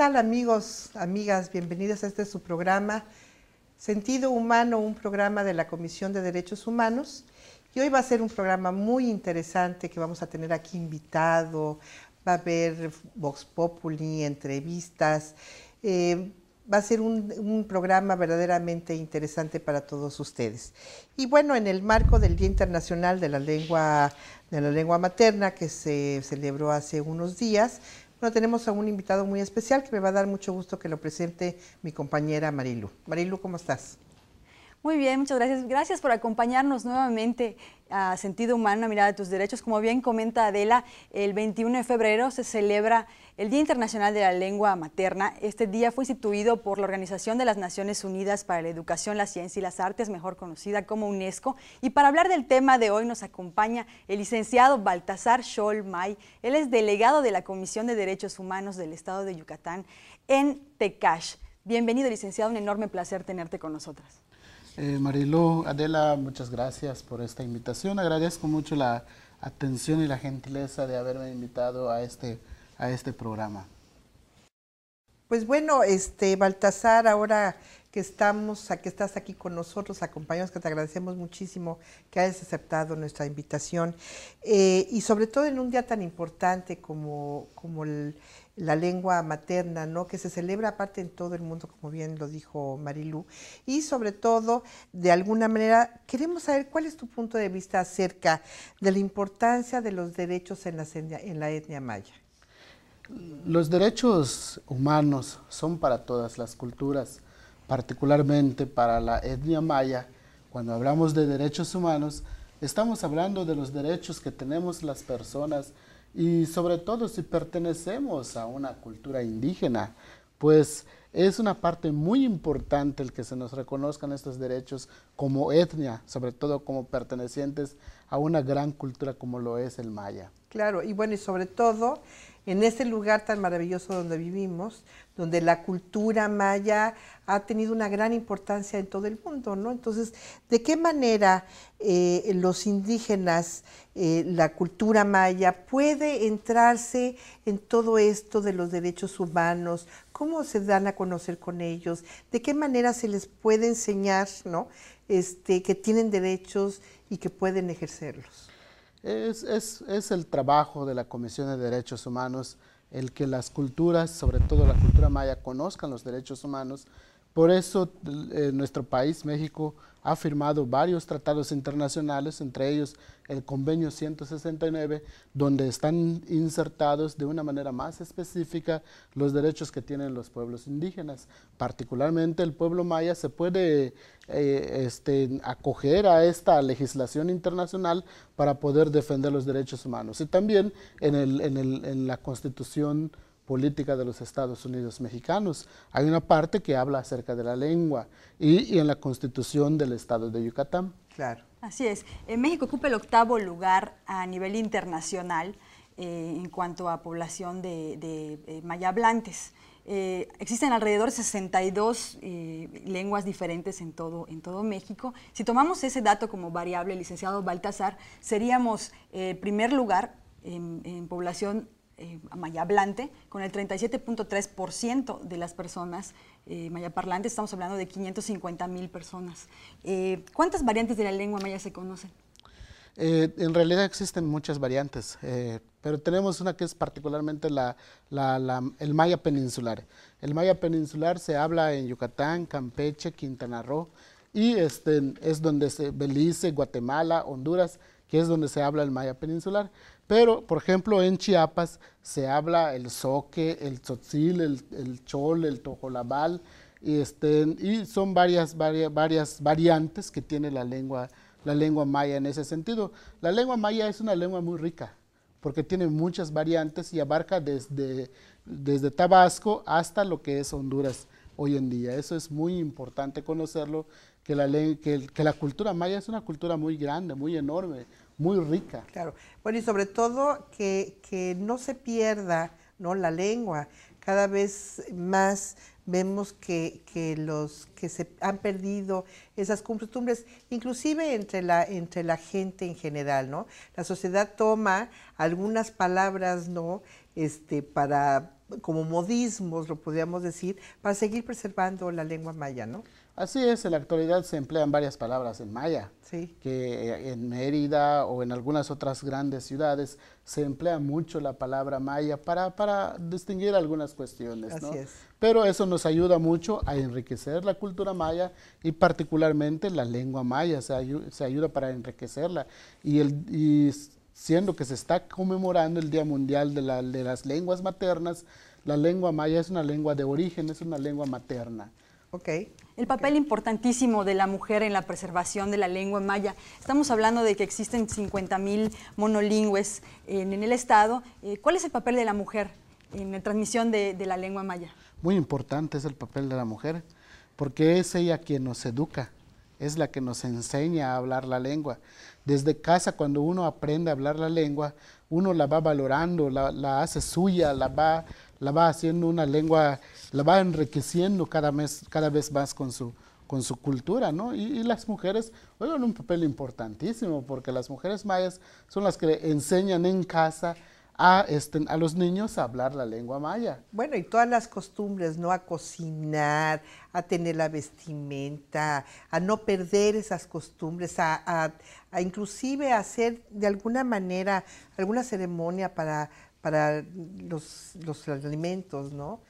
tal, amigos, amigas? Bienvenidos a este su programa Sentido Humano, un programa de la Comisión de Derechos Humanos. Y hoy va a ser un programa muy interesante que vamos a tener aquí invitado, va a haber Vox Populi, entrevistas, va a ser un programa verdaderamente interesante para todos ustedes. Y bueno, en el marco del Día Internacional de la Lengua Materna, que se celebró hace unos días, bueno, tenemos a un invitado muy especial que me va a dar mucho gusto que lo presente mi compañera Marilu. Marilu, ¿cómo estás? Muy bien, muchas gracias. Gracias por acompañarnos nuevamente a Sentido Humano, a Mirada de tus Derechos. Como bien comenta Adela, el 21 de febrero se celebra el Día Internacional de la Lengua Materna. Este día fue instituido por la Organización de las Naciones Unidas para la Educación, la Ciencia y las Artes, mejor conocida como UNESCO. Y para hablar del tema de hoy nos acompaña el licenciado Baltasar Scholl May. Él es delegado de la Comisión de Derechos Humanos del Estado de Yucatán en TECASH. Bienvenido, licenciado, un enorme placer tenerte con nosotras. Marilu, Adela, muchas gracias por esta invitación. Agradezco mucho la atención y la gentileza de haberme invitado a este programa. Pues bueno, Baltasar, ahora que estás aquí con nosotros, acompañados, que te agradecemos muchísimo que hayas aceptado nuestra invitación, y sobre todo en un día tan importante como la lengua materna, ¿no? Que se celebra aparte en todo el mundo, como bien lo dijo Marilu, y sobre todo, de alguna manera, queremos saber cuál es tu punto de vista acerca de la importancia de los derechos en la etnia maya. Los derechos humanos son para todas las culturas, particularmente para la etnia maya. Cuando hablamos de derechos humanos, estamos hablando de los derechos que tenemos las personas y sobre todo si pertenecemos a una cultura indígena, pues es una parte muy importante el que se nos reconozcan estos derechos como etnia, sobre todo como pertenecientes a una gran cultura como lo es el maya. Claro, y bueno, y sobre todo en ese lugar tan maravilloso donde vivimos, donde la cultura maya ha tenido una gran importancia en todo el mundo, ¿no? Entonces, ¿de qué manera los indígenas, la cultura maya, puede entrarse en todo esto de los derechos humanos? ¿Cómo se dan a conocer con ellos? ¿De qué manera se les puede enseñar, ¿no? Que tienen derechos y que pueden ejercerlos? Es el trabajo de la Comisión de Derechos Humanos el que las culturas, sobre todo la cultura maya, conozcan los derechos humanos. Por eso nuestro país, México, ha firmado varios tratados internacionales, entre ellos el Convenio 169, donde están insertados de una manera más específica los derechos que tienen los pueblos indígenas. Particularmente el pueblo maya se puede acoger a esta legislación internacional para poder defender los derechos humanos. Y también en la Constitución política de los Estados Unidos mexicanos hay una parte que habla acerca de la lengua y en la Constitución del Estado de Yucatán. Claro. Así es. México ocupa el 8º lugar a nivel internacional en cuanto a población de maya hablantes. Existen alrededor de 62 lenguas diferentes en todo México. Si tomamos ese dato como variable, licenciado Baltasar, seríamos primer lugar en población maya hablante, con el 37.3% de las personas maya parlantes. Estamos hablando de 550,000 personas. ¿Cuántas variantes de la lengua maya se conocen? En realidad existen muchas variantes, pero tenemos una que es particularmente el maya peninsular. El maya peninsular se habla en Yucatán, Campeche, Quintana Roo, y es donde Belice, Guatemala, Honduras, que es donde se habla el maya peninsular. Pero, por ejemplo, en Chiapas se habla el zoque, el tzotzil, el chol, el tojolabal, y son varias variantes que tiene la lengua maya en ese sentido. La lengua maya es una lengua muy rica, porque tiene muchas variantes y abarca desde Tabasco hasta lo que es Honduras hoy en día. Eso es muy importante conocerlo, que la cultura maya es una cultura muy grande, muy enorme, muy rica. Claro. Bueno, y sobre todo que no se pierda, ¿no?, la lengua. Cada vez más vemos que se han perdido esas costumbres, inclusive entre la gente en general, ¿no? La sociedad toma algunas palabras, ¿no?, para como modismos, lo podríamos decir, para seguir preservando la lengua maya, ¿no? Así es, en la actualidad se emplean varias palabras en maya, Sí. que en Mérida o en algunas otras grandes ciudades se emplea mucho la palabra maya para distinguir algunas cuestiones, ¿no? Así es. Pero eso nos ayuda mucho a enriquecer la cultura maya y particularmente la lengua maya, se ayuda para enriquecerla. Y siendo que se está conmemorando el Día Mundial de las Lenguas Maternas, la lengua maya es una lengua de origen, es una lengua materna. Ok. El papel importantísimo de la mujer en la preservación de la lengua maya. Estamos hablando de que existen 50,000 monolingües en el estado. ¿Cuál es el papel de la mujer en la transmisión de la lengua maya? Muy importante es el papel de la mujer, porque es ella quien nos educa, es la que nos enseña a hablar la lengua. Desde casa, cuando uno aprende a hablar la lengua, uno la va valorando, la hace suya, la va haciendo una lengua, la va enriqueciendo cada vez más con su cultura, ¿no? Y las mujeres juegan un papel importantísimo, porque las mujeres mayas son las que enseñan en casa a los niños a hablar la lengua maya. Bueno, y todas las costumbres, ¿no? A cocinar, a tener la vestimenta, a no perder esas costumbres, a inclusive hacer de alguna manera alguna ceremonia para los alimentos, ¿no?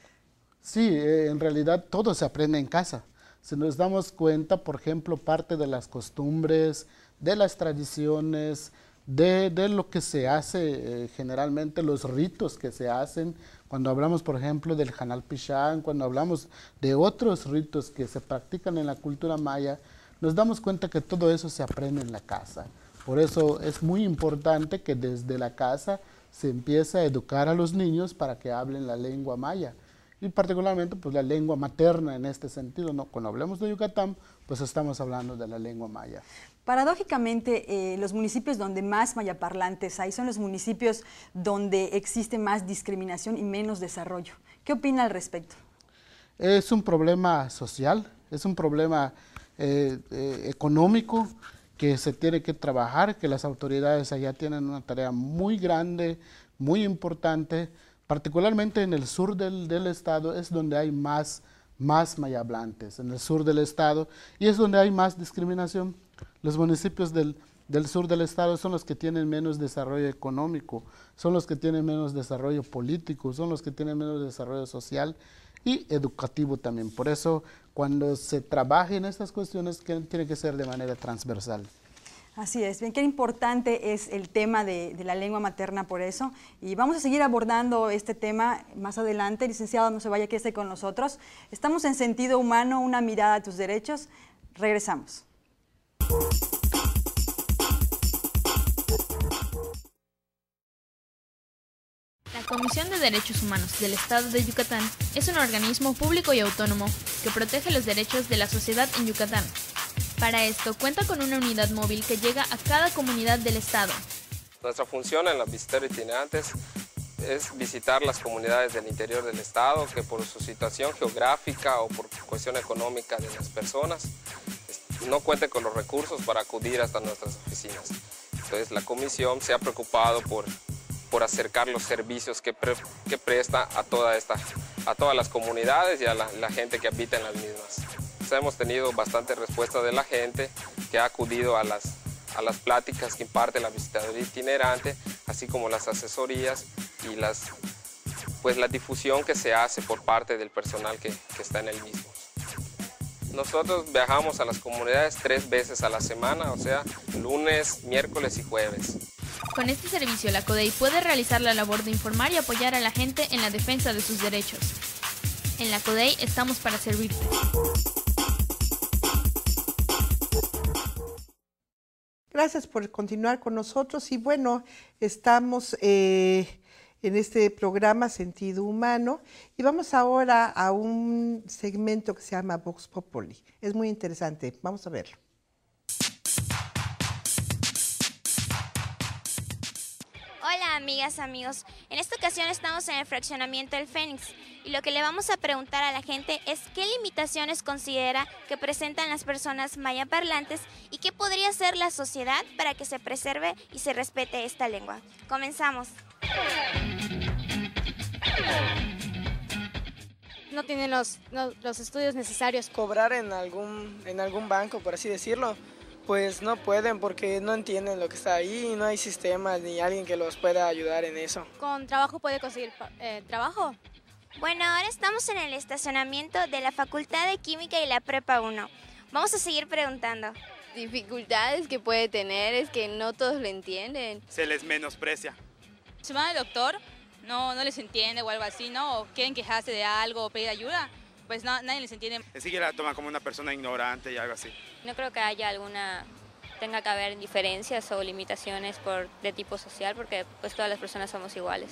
Sí, en realidad todo se aprende en casa. Si nos damos cuenta, por ejemplo, parte de las costumbres, de las tradiciones, de lo que se hace, generalmente los ritos que se hacen, cuando hablamos, por ejemplo, del Hanal Pichán, cuando hablamos de otros ritos que se practican en la cultura maya, nos damos cuenta que todo eso se aprende en la casa. Por eso es muy importante que desde la casa se empiece a educar a los niños para que hablen la lengua maya. Y particularmente pues la lengua materna en este sentido, ¿no? Cuando hablamos de Yucatán, pues estamos hablando de la lengua maya. Paradójicamente, los municipios donde más mayaparlantes hay son los municipios donde existe más discriminación y menos desarrollo. ¿Qué opina al respecto? Es un problema social, es un problema económico que se tiene que trabajar, que las autoridades allá tienen una tarea muy grande, muy importante, particularmente en el sur del estado es donde hay más mayablantes, en el sur del estado, y es donde hay más discriminación. Los municipios del sur del estado son los que tienen menos desarrollo económico, son los que tienen menos desarrollo político, son los que tienen menos desarrollo social y educativo también. Por eso, cuando se trabaje en estas cuestiones, tiene que ser de manera transversal. Así es, bien, qué importante es el tema de la lengua materna por eso, y vamos a seguir abordando este tema más adelante. Licenciado, no se vaya, quédese con nosotros. Estamos en Sentido Humano, una mirada a tus derechos. Regresamos. La Comisión de Derechos Humanos del Estado de Yucatán es un organismo público y autónomo que protege los derechos de la sociedad en Yucatán. Para esto cuenta con una unidad móvil que llega a cada comunidad del estado. Nuestra función en los visiteros itinerantes es visitar las comunidades del interior del estado que por su situación geográfica o por cuestión económica de las personas no cuenten con los recursos para acudir hasta nuestras oficinas. Entonces la comisión se ha preocupado por acercar los servicios que presta a todas las comunidades y a la gente que habita en las mismas. Hemos tenido bastante respuesta de la gente que ha acudido a las pláticas que imparte la visitaduría itinerante, así como las asesorías y la difusión que se hace por parte del personal que está en el mismo. Nosotros viajamos a las comunidades 3 veces a la semana, o sea, lunes, miércoles y jueves. Con este servicio, la CODEI puede realizar la labor de informar y apoyar a la gente en la defensa de sus derechos. En la CODEI estamos para servirte. Gracias por continuar con nosotros y bueno, estamos en este programa Sentido Humano y vamos ahora a un segmento que se llama Vox Populi. Es muy interesante, vamos a verlo. Hola amigas, amigos. En esta ocasión estamos en el fraccionamiento El Fénix y lo que le vamos a preguntar a la gente es qué limitaciones considera que presentan las personas mayaparlantes y qué podría hacer la sociedad para que se preserve y se respete esta lengua. Comenzamos. no tienen los estudios necesarios. Cobrar en algún banco, por así decirlo, pues no pueden porque no entienden lo que está ahí, no hay sistemas ni alguien que los pueda ayudar en eso. ¿Con trabajo puede conseguir trabajo? Bueno, ahora estamos en el estacionamiento de la Facultad de Química y la Prepa 1. Vamos a seguir preguntando. Dificultades que puede tener es que no todos lo entienden. Se les menosprecia. Si van al doctor, no les entiende o algo así, ¿no? O quieren quejarse de algo o pedir ayuda, pues nadie les entiende. Es que la toma como una persona ignorante y algo así. No creo que tenga que haber diferencias o limitaciones de tipo social, porque pues todas las personas somos iguales.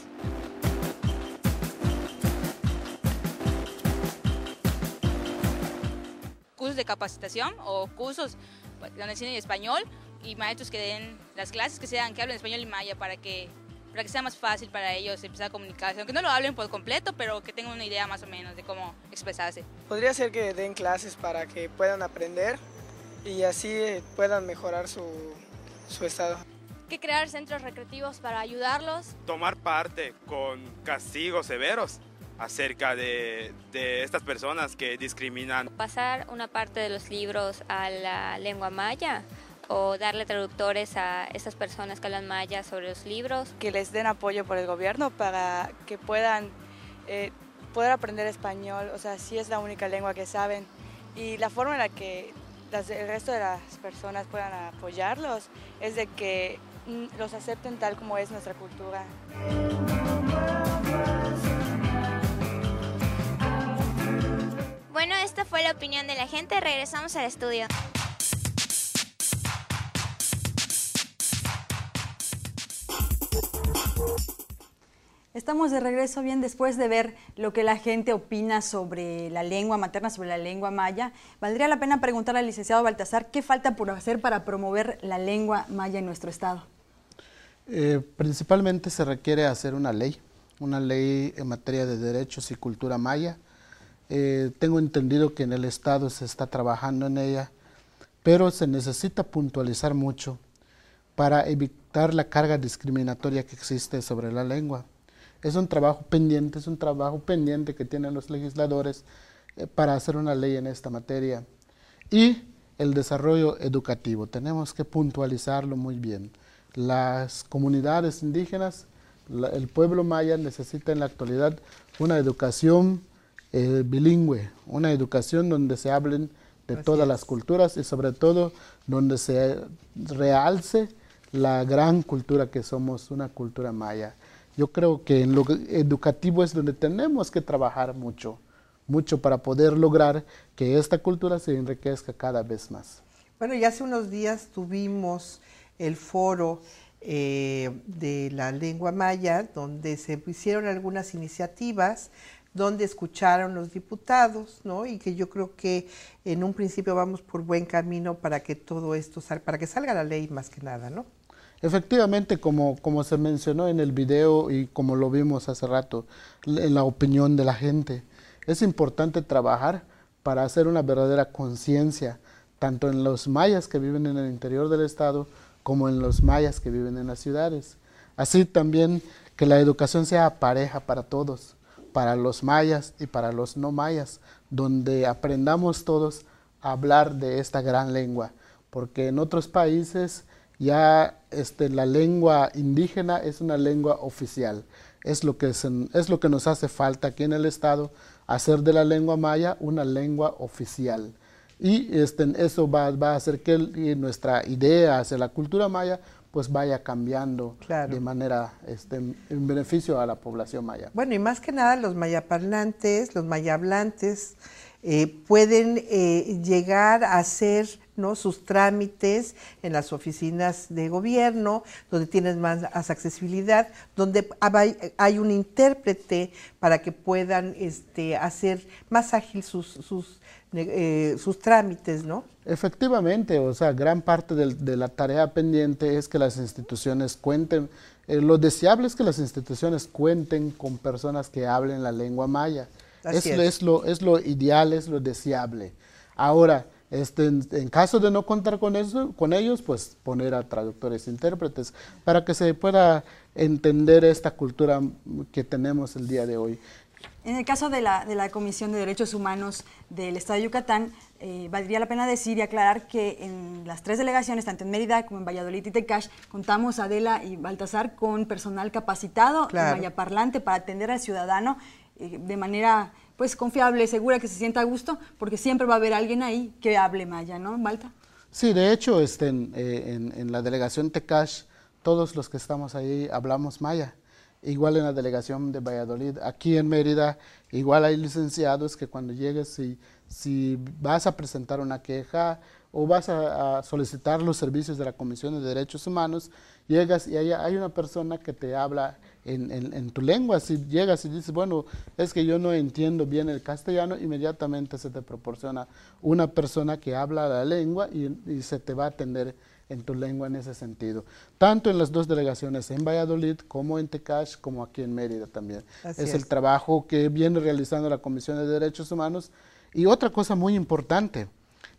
Cursos de capacitación o cursos donde enseñen español y maestros que den las clases que hablen español y maya para que sea más fácil para ellos empezar a comunicarse, aunque no lo hablen por completo, pero que tengan una idea más o menos de cómo expresarse. Podría ser que den clases para que puedan aprender y así puedan mejorar su estado. Que crear centros recreativos para ayudarlos. Tomar parte con castigos severos acerca de estas personas que discriminan. Pasar una parte de los libros a la lengua maya o darle traductores a esas personas que hablan maya sobre los libros. Que les den apoyo por el gobierno para que puedan poder aprender español, o sea, sí es la única lengua que saben. Y la forma en la que el resto de las personas puedan apoyarlos es de que los acepten tal como es nuestra cultura. Bueno, esta fue la opinión de la gente. Regresamos al estudio. Estamos de regreso bien después de ver lo que la gente opina sobre la lengua materna, sobre la lengua maya. Valdría la pena preguntarle al licenciado Baltasar qué falta por hacer para promover la lengua maya en nuestro estado. Principalmente se requiere hacer una ley en materia de derechos y cultura maya. Tengo entendido que en el estado se está trabajando en ella, pero se necesita puntualizar mucho para evitar la carga discriminatoria que existe sobre la lengua. Es un trabajo pendiente que tienen los legisladores para hacer una ley en esta materia. Y el desarrollo educativo, tenemos que puntualizarlo muy bien. Las comunidades indígenas, el pueblo maya necesita en la actualidad una educación bilingüe, una educación donde se hablen de todas las culturas y sobre todo donde se realce la gran cultura que somos, una cultura maya. Yo creo que en lo educativo es donde tenemos que trabajar mucho para poder lograr que esta cultura se enriquezca cada vez más. Bueno, ya hace unos días tuvimos el foro de la lengua maya, donde se hicieron algunas iniciativas, donde escucharon los diputados, ¿no? Y que yo creo que en un principio vamos por buen camino para que todo esto para que salga la ley más que nada, ¿no? Efectivamente, como se mencionó en el video y como lo vimos hace rato, en la opinión de la gente, es importante trabajar para hacer una verdadera conciencia, tanto en los mayas que viven en el interior del estado, como en los mayas que viven en las ciudades. Así también que la educación sea pareja para todos, para los mayas y para los no mayas, donde aprendamos todos a hablar de esta gran lengua, porque en otros países ya la lengua indígena es una lengua oficial. Es lo que nos hace falta aquí en el estado, hacer de la lengua maya una lengua oficial. Y eso va a hacer que nuestra idea hacia la cultura maya pues vaya cambiando de manera en beneficio a la población maya. Bueno, y más que nada los mayaparlantes, los mayablantes pueden llegar a hacer, ¿no?, sus trámites en las oficinas de gobierno, donde tienen más accesibilidad, donde hay un intérprete para que puedan hacer más ágil sus trámites, ¿no? Efectivamente, o sea, gran parte de la tarea pendiente es que las instituciones cuenten, lo deseable es que las instituciones cuenten con personas que hablen la lengua maya. Es lo ideal, es lo deseable. Ahora, en caso de no contar con ellos, pues poner a traductores e intérpretes para que se pueda entender esta cultura que tenemos el día de hoy. En el caso de la Comisión de Derechos Humanos del Estado de Yucatán, valdría la pena decir y aclarar que en las 3 delegaciones, tanto en Mérida como en Valladolid y Tecash, contamos, Adela y Baltasar, con personal capacitado, Claro, mayaparlante, para atender al ciudadano de manera pues confiable, segura, que se sienta a gusto, porque siempre va a haber alguien ahí que hable maya, ¿no, Balta? Sí, de hecho, en la delegación Tecash, todos los que estamos ahí hablamos maya. Igual en la delegación de Valladolid. Aquí en Mérida, igual hay licenciados que cuando llegues, si vas a presentar una queja o vas a solicitar los servicios de la Comisión de Derechos Humanos, llegas y hay una persona que te habla en tu lengua. Si llegas y dices, bueno, es que yo no entiendo bien el castellano, inmediatamente se te proporciona una persona que habla la lengua y se te va a atender en tu lengua en ese sentido. Tanto en las 2 delegaciones, en Valladolid como en Tecash, como aquí en Mérida también. Es el trabajo que viene realizando la Comisión de Derechos Humanos. Y otra cosa muy importante,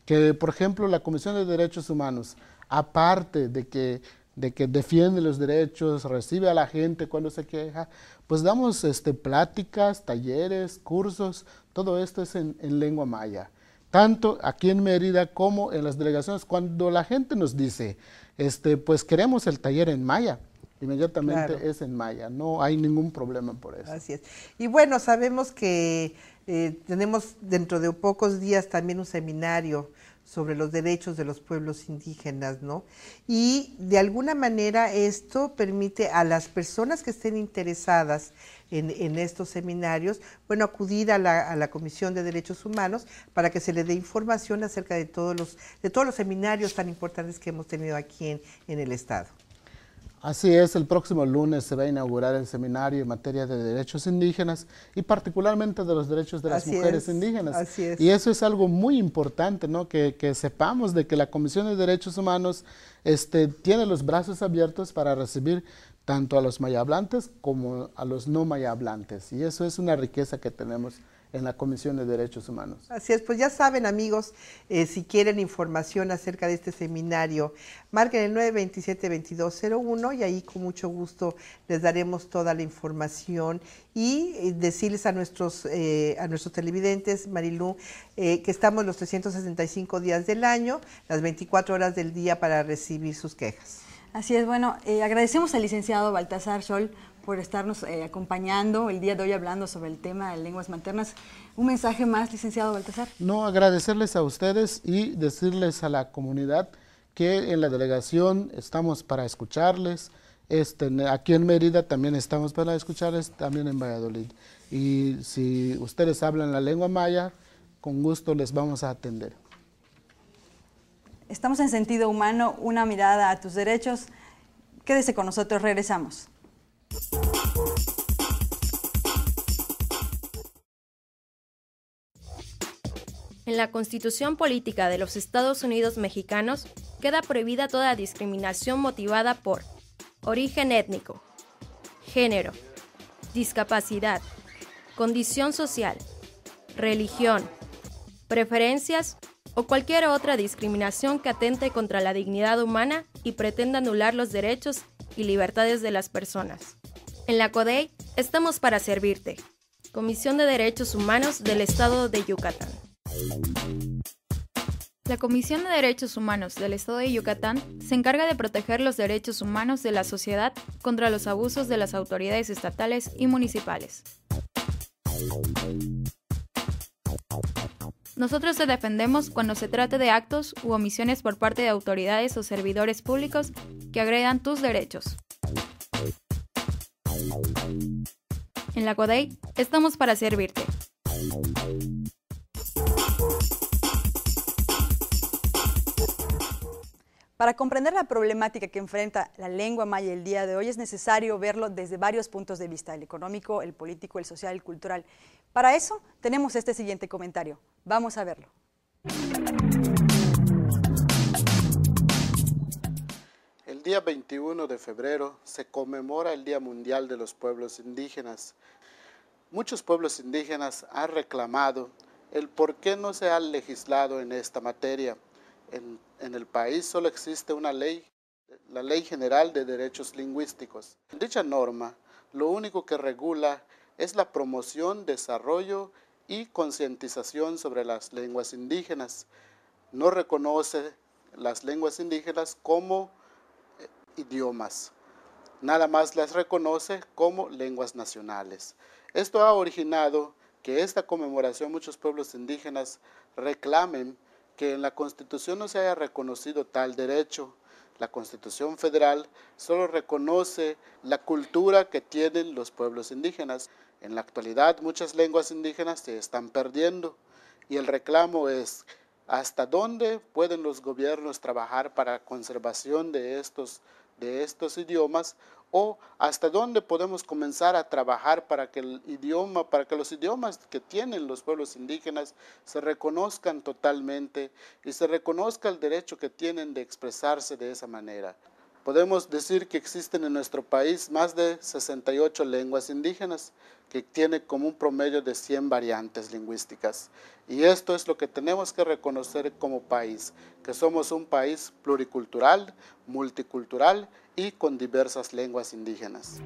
que por ejemplo la Comisión de Derechos Humanos, aparte de que defiende los derechos, recibe a la gente cuando se queja, pues damos pláticas, talleres, cursos, todo esto es en lengua maya. Tanto aquí en Mérida como en las delegaciones, cuando la gente nos dice, pues queremos el taller en maya, inmediatamente es en maya, no hay ningún problema por eso. Así es. Y bueno, sabemos que tenemos dentro de pocos días también un seminario sobre los derechos de los pueblos indígenas, ¿no? Y de alguna manera esto permite a las personas que estén interesadas en estos seminarios, bueno, acudir a la Comisión de Derechos Humanos para que se le dé información acerca de todos los seminarios tan importantes que hemos tenido aquí en el Estado. Así es, el próximo lunes se va a inaugurar el seminario en materia de derechos indígenas y particularmente de los derechos de las mujeres indígenas. Así es. Y eso es algo muy importante, ¿no? Que sepamos de que la Comisión de Derechos Humanos tiene los brazos abiertos para recibir tanto a los mayablantes como a los no mayablantes. Y eso es una riqueza que tenemos en la Comisión de Derechos Humanos. Así es, pues ya saben, amigos, si quieren información acerca de este seminario, marquen el 927-2201 y ahí con mucho gusto les daremos toda la información y decirles a nuestros televidentes, Marilú, que estamos los 365 días del año, las 24 horas del día para recibir sus quejas. Así es, bueno, agradecemos al licenciado Baltasar Scholl por estarnos acompañando el día de hoy hablando sobre el tema de lenguas maternas. ¿Un mensaje más, licenciado Baltasar? No, agradecerles a ustedes y decirles a la comunidad que en la delegación estamos para escucharles. Aquí en Mérida también estamos para escucharles, también en Valladolid. Y si ustedes hablan la lengua maya, con gusto les vamos a atender. Estamos en Sentido Humano, una mirada a tus derechos. Quédese con nosotros, regresamos. En la Constitución Política de los Estados Unidos Mexicanos queda prohibida toda discriminación motivada por origen étnico, género, discapacidad, condición social, religión, preferencias o cualquier otra discriminación que atente contra la dignidad humana y pretenda anular los derechos y libertades de las personas. En la CODEY estamos para servirte. Comisión de Derechos Humanos del Estado de Yucatán. La Comisión de Derechos Humanos del Estado de Yucatán se encarga de proteger los derechos humanos de la sociedad contra los abusos de las autoridades estatales y municipales. Nosotros te defendemos cuando se trate de actos u omisiones por parte de autoridades o servidores públicos que agredan tus derechos. En la CODEY estamos para servirte. Para comprender la problemática que enfrenta la lengua maya el día de hoy es necesario verlo desde varios puntos de vista, el económico, el político, el social, el cultural. Para eso tenemos este siguiente comentario. Vamos a verlo. El día 21 de febrero se conmemora el Día Mundial de los Pueblos Indígenas. Muchos pueblos indígenas han reclamado el por qué no se ha legislado en esta materia. En el país solo existe una ley, la Ley General de Derechos Lingüísticos. Dicha norma lo único que regula es la promoción, desarrollo y concientización sobre las lenguas indígenas. No reconoce las lenguas indígenas como idiomas, nada más las reconoce como lenguas nacionales. Esto ha originado que esta conmemoración muchos pueblos indígenas reclamen que en la Constitución no se haya reconocido tal derecho. La Constitución Federal solo reconoce la cultura que tienen los pueblos indígenas. En la actualidad muchas lenguas indígenas se están perdiendo y el reclamo es hasta dónde pueden los gobiernos trabajar para la conservación de estos idiomas o hasta dónde podemos comenzar a trabajar para que los idiomas que tienen los pueblos indígenas se reconozcan totalmente y se reconozca el derecho que tienen de expresarse de esa manera. Podemos decir que existen en nuestro país más de 68 lenguas indígenas que tienen como un promedio de 100 variantes lingüísticas. Y esto es lo que tenemos que reconocer como país, que somos un país pluricultural, multicultural y con diversas lenguas indígenas.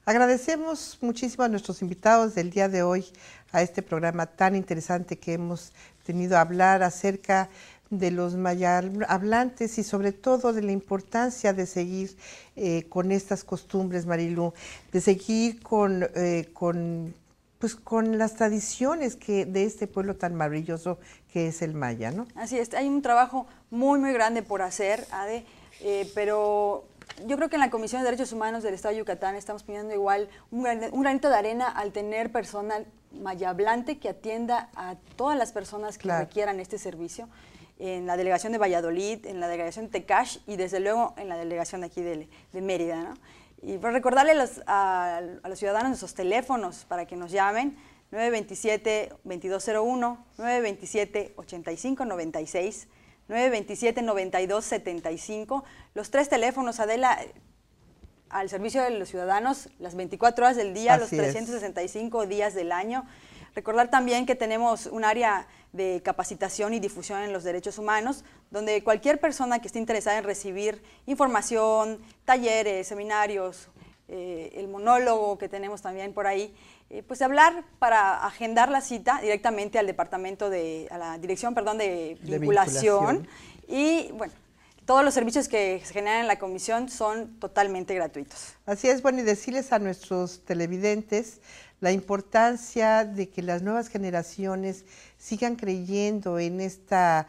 Agradecemos muchísimo a nuestros invitados del día de hoy a este programa tan interesante que hemos tenido a hablar acerca de los maya hablantes y sobre todo de la importancia de seguir con estas costumbres, Marilu, de seguir con las tradiciones de este pueblo tan maravilloso que es el maya, ¿no? Así es, hay un trabajo muy grande por hacer, Ade, pero yo creo que en la Comisión de Derechos Humanos del Estado de Yucatán estamos poniendo igual un granito de arena al tener personal maya hablante que atienda a todas las personas que requieran este servicio, en la delegación de Valladolid, en la delegación de Tecash y desde luego en la delegación de aquí de Mérida, ¿no? Y por recordarle a los ciudadanos nuestros teléfonos para que nos llamen, 927-2201, 927-8596, 927-9275, los 3 teléfonos, Adela, al servicio de los ciudadanos, las 24 horas del día, los 365 días del año. Recordar también que tenemos un área de capacitación y difusión en los derechos humanos, donde cualquier persona que esté interesada en recibir información, talleres, seminarios, el monólogo que tenemos también por ahí, pues hablar para agendar la cita directamente al departamento a la dirección, de vinculación. Y bueno, todos los servicios que se generan en la comisión son totalmente gratuitos. Así es, bueno, y decirles a nuestros televidentes la importancia de que las nuevas generaciones sigan creyendo en estas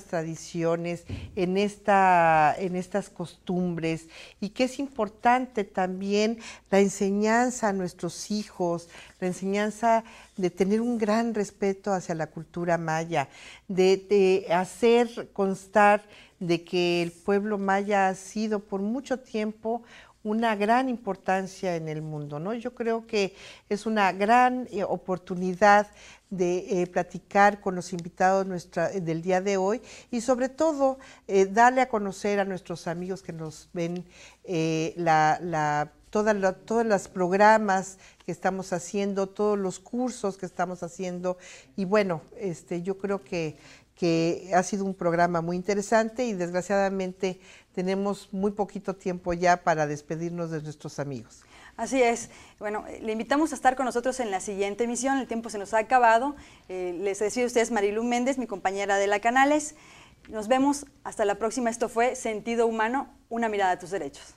tradiciones, en estas costumbres, y que es importante también la enseñanza a nuestros hijos, la enseñanza de tener un gran respeto hacia la cultura maya, de hacer constar de que el pueblo maya ha sido por mucho tiempo una gran importancia en el mundo, ¿no? Yo creo que es una gran oportunidad de platicar con los invitados del día de hoy y sobre todo darle a conocer a nuestros amigos que nos ven todos los programas que estamos haciendo, todos los cursos que estamos haciendo, y bueno, yo creo que ha sido un programa muy interesante y desgraciadamente tenemos muy poquito tiempo ya para despedirnos de nuestros amigos. Así es. Bueno, le invitamos a estar con nosotros en la siguiente emisión. El tiempo se nos ha acabado. Les decía a ustedes Marilu Méndez, mi compañera de la Canales. Nos vemos hasta la próxima. Esto fue Sentido Humano, una mirada a tus derechos.